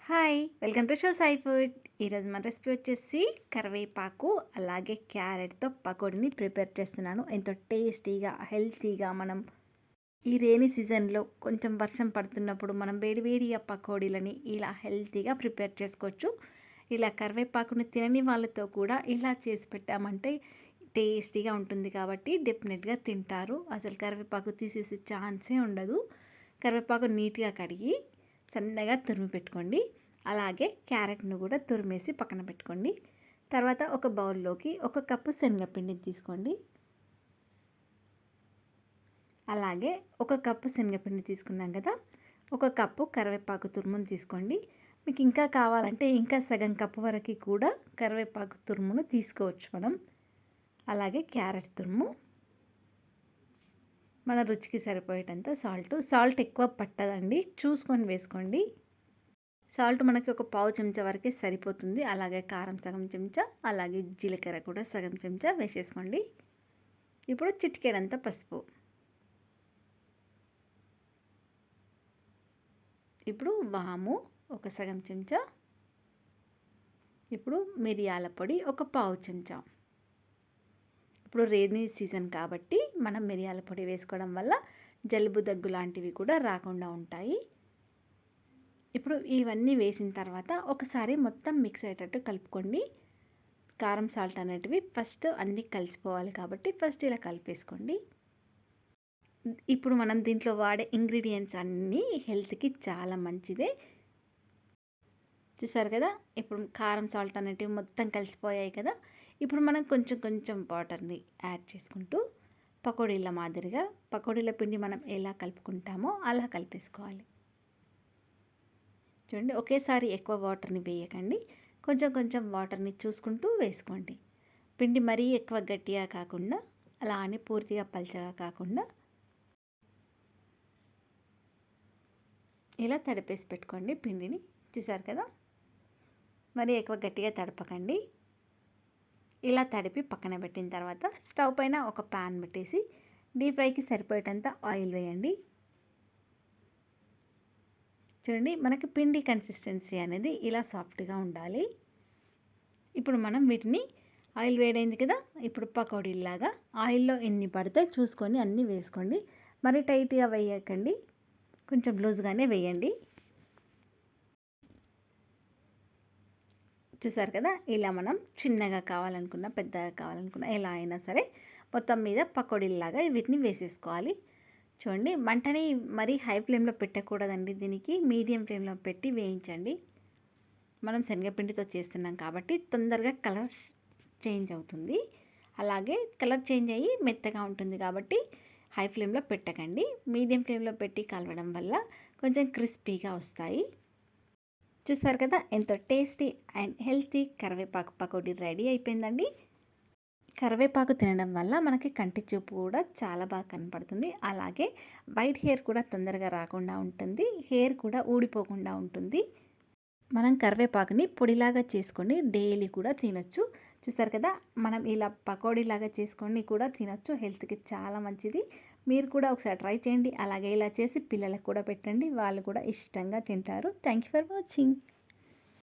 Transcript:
Hi! Welcome to show Sai food. ఈరోజు మన recipe వచ్చేసి కరివేపాకు అలాగే క్యారెట్‌తో పకోడీని ప్రిపేర్ చేస్తున్నాను. ఎంతో టేస్టీగా, హెల్తీగా మనం ఈ రెయినీ సీజన్‌లో కొంచెం వర్షం పడుతున్నప్పుడు మనం వేడి వేడిగా పకోడీలని ఇలా హెల్తీగా ప్రిపేర్ చేసుకోవచ్చు. ఇలా కరివేపాకుని తినని వాళ్ళతో కూడా ఇలా చేసి పెట్టామంటే టేస్టీగా ఉంటుంది కాబట్టి డెఫినెట్‌గా తింటారు. అసలు కరివేపాకు తీసేసే ఛాన్సే ఉండదు. కరివేపాకు నీట్‌గా కడిగి సన్నగా తురిమి పెట్టుకోండి. అలాగే క్యారెట్‌ను కూడా తురిమేసి పక్కన పెట్టుకోండి. తర్వాత ఒక బౌల్లోకి 1 కప్పు శనగపిండిని తీసుకోండి. అలాగే 1 కప్పు శనగపిండి తీసుకున్నాం కదా! 1 కప్పు కరివేపాకు తురుమును తీసుకోండి. మీకు ఇంకా కావాలంటే ఇంకా సగం కప్పు వరకు కూడా కరివేపాకు తురుమును తీసుకోవచ్చు మనం. అలాగే క్యారెట్ తురుము, మన రుచికి సరిపోయేటంత సాల్ట్ ఎక్కువ పట్టదండి, చూసుకొని వేసుకోండి. సాల్ట్ మనకి ఒక పావు చెంచా వరకే సరిపోతుంది. అలాగే కారం సగం చెంచా, అలాగే జీలకర్ర కూడా సగం చెంచా వేసేసుకోండి. ఇప్పుడు చిటికెడంత పసుపు, ఇప్పుడు వాము ఒక సగం చెంచా, ఇప్పుడు మిరియాల పొడి ఒక పావు చెంచా. ఇప్పుడు రెయినీ సీజన్ కాబట్టి మనం మిరియాల పొడి వేసుకోవడం వల్ల జలుబు దగ్గు లాంటివి కూడా రాకుండా ఉంటాయి. ఇప్పుడు ఇవన్నీ వేసిన తర్వాత ఒకసారి మొత్తం మిక్స్ అయ్యేటట్టు కలుపుకోండి. కారం సాల్ట్ అనేటివి ఫస్ట్ అన్నీ కలిసిపోవాలి కాబట్టి ఫస్ట్ ఇలా కలిపేసుకోండి. ఇప్పుడు మనం దీంట్లో వాడే ఇంగ్రీడియంట్స్ అన్నీ హెల్త్కి చాలా మంచిదే. చూసారు కదా, ఇప్పుడు కారం సాల్ట్ అనేటివి మొత్తం కలిసిపోయాయి కదా. ఇప్పుడు మనం కొంచెం కొంచెం వాటర్ని యాడ్ చేసుకుంటూ పకోడీల మాదిరిగా పకోడీల పిండి మనం ఎలా కలుపుకుంటామో అలా కలిపేసుకోవాలి. చూడండి, ఒకేసారి ఎక్కువ వాటర్ని వేయకండి, కొంచెం కొంచెం వాటర్ని చూసుకుంటూ వేసుకోండి. పిండి మరీ ఎక్కువ గట్టిగా కాకుండా అలా అని పూర్తిగా పల్చగా కాకుండా ఇలా తడిపేసి పెట్టుకోండి పిండిని. చూసారు కదా, మరీ ఎక్కువ గట్టిగా తడపకండి. ఇలా తడిపి పక్కన పెట్టిన తర్వాత స్టవ్ పైన ఒక ప్యాన్ పెట్టేసి డీప్ ఫ్రైకి సరిపోయేటంత ఆయిల్ వేయండి. చూడండి, మనకి పిండి కన్సిస్టెన్సీ అనేది ఇలా సాఫ్ట్గా ఉండాలి. ఇప్పుడు మనం వీటిని ఆయిల్ వేడైంది కదా, ఇప్పుడు పకోడీలాగా ఆయిల్లో ఎన్ని పడితే చూసుకొని అన్నీ వేసుకోండి. మరి టైట్గా వేయకండి, కొంచెం లూజ్గానే వేయండి. చూసారు కదా, ఇలా మనం చిన్నగా కావాలనుకున్న పెద్దగా కావాలనుకున్న ఎలా అయినా సరే మొత్తం మీద పకోడీలాగా వీటిని వేసేసుకోవాలి. చూడండి, మంటని మరీ హై ఫ్లేమ్లో పెట్టకూడదండి, దీనికి మీడియం ఫ్లేమ్లో పెట్టి వేయించండి. మనం శనగపిండితో చేస్తున్నాం కాబట్టి తొందరగా కలర్ చేంజ్ అవుతుంది. అలాగే కలర్ చేంజ్ అయ్యి మెత్తగా ఉంటుంది కాబట్టి హై ఫ్లేమ్లో పెట్టకండి. మీడియం ఫ్లేమ్లో పెట్టి కలవడం వల్ల కొంచెం క్రిస్పీగా వస్తాయి. చూసారు కదా, ఎంతో టేస్టీ అండ్ హెల్తీ కరివేపాకు పకోడీ రెడీ అయిపోయిందండి. కరివేపాకు తినడం వల్ల మనకి కంటి చూపు కూడా చాలా బాగా కనపడుతుంది. అలాగే వైట్ హెయిర్ కూడా తొందరగా రాకుండా ఉంటుంది, హెయిర్ కూడా ఊడిపోకుండా ఉంటుంది. మనం కరివేపాకుని పొడిలాగా చేసుకొని డైలీ కూడా తినొచ్చు. చూసారు కదా, మనం ఇలా పకోడీలాగా చేసుకొని కూడా తినొచ్చు, హెల్త్కి చాలా మంచిది. మీరు కూడా ఒకసారి ట్రై చేయండి. అలాగే ఇలా చేసి పిల్లలకు కూడా పెట్టండి, వాళ్ళు కూడా ఇష్టంగా తింటారు. Thank you for watching.